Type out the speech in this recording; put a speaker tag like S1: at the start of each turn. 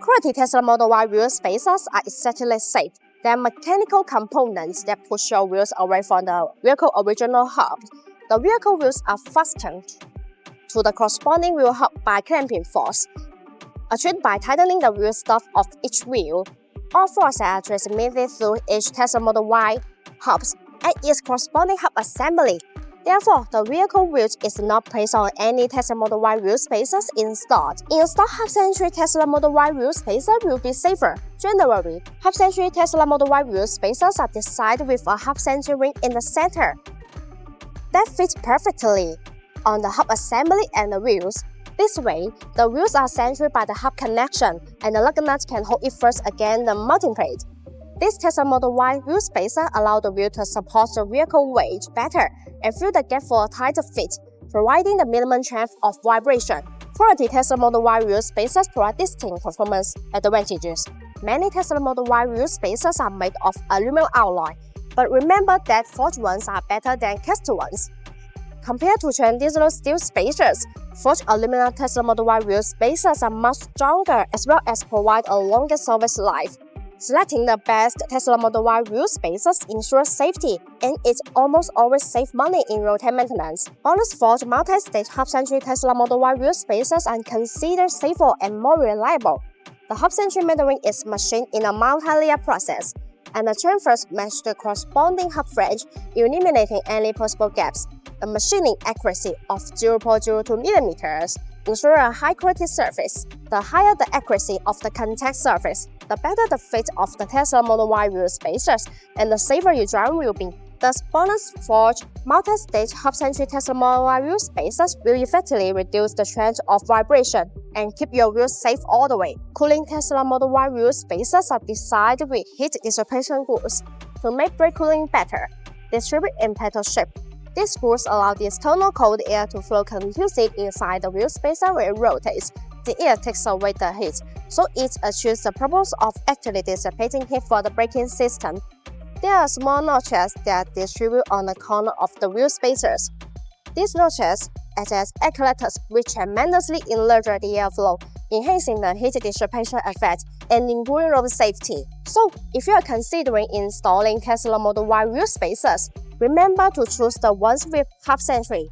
S1: Quality Tesla Model Y wheel spacers are aesthetically safe. They are mechanical components that push your wheels away from the vehicle's original hub. The vehicle wheels are fastened to the corresponding wheel hub by clamping force, achieved by tightening the wheel stuff of each wheel. All forces are transmitted through each Tesla Model Y hubs and its corresponding hub assembly. Therefore, the vehicle wheel is not placed on any Tesla Model Y wheel spacers installed. Installed hub-centric Tesla Model Y wheel spacers will be safer. Generally, hub-centric Tesla Model Y wheel spacers are designed with a hub-centric ring in the center that fits perfectly on the hub assembly and the wheels. This way, the wheels are centered by the hub connection, and the lug nut can hold it first against the mounting plate. This Tesla Model Y wheel spacer allows the wheel to support the vehicle weight better and fill the gap for a tighter fit, providing the minimum chance of vibration. Quality Tesla Model Y wheel spacers provide distinct performance advantages. Many Tesla Model Y wheel spacers are made of aluminum alloy, but remember that forged ones are better than cast ones. Compared to traditional steel spacers, forged aluminum Tesla Model Y wheel spacers are much stronger as well as provide a longer service life. Selecting the best Tesla Model Y wheel spacers ensures safety, and it almost always saves money in road maintenance. BONOSS forged multi-stage hub-centric Tesla Model Y wheel spacers are considered safer and more reliable. The hub-centric molding is machined in a multi-layer process, and the chamfers match the corresponding hub flange, eliminating any possible gaps. The machining accuracy of 0.02 mm ensures a high-quality surface. The higher the accuracy of the contact surface, the better the fit of the Tesla Model Y wheel spacers, and the safer your driving will be. Thus, BONOSS forged multi-stage hub-centric Tesla Model Y wheel spacers will effectively reduce the chance of vibration and keep your wheels safe all the way. Cooling Tesla Model Y wheel spacers are designed with heat dissipation grooves to make brake cooling better, distributed in petal shape. These grooves allow the external cold air to flow continuously inside the wheel spacer when it rotates. The air takes away the heat, so it achieves the purpose of actively dissipating heat for the braking system. There are small notches that distribute on the corner of the wheel spacers. These notches act as actuators which tremendously enlarge the airflow, enhancing the heat dissipation effect and improving road safety. So, if you are considering installing Tesla Model Y wheel spacers, remember to choose the ones with hub-centric.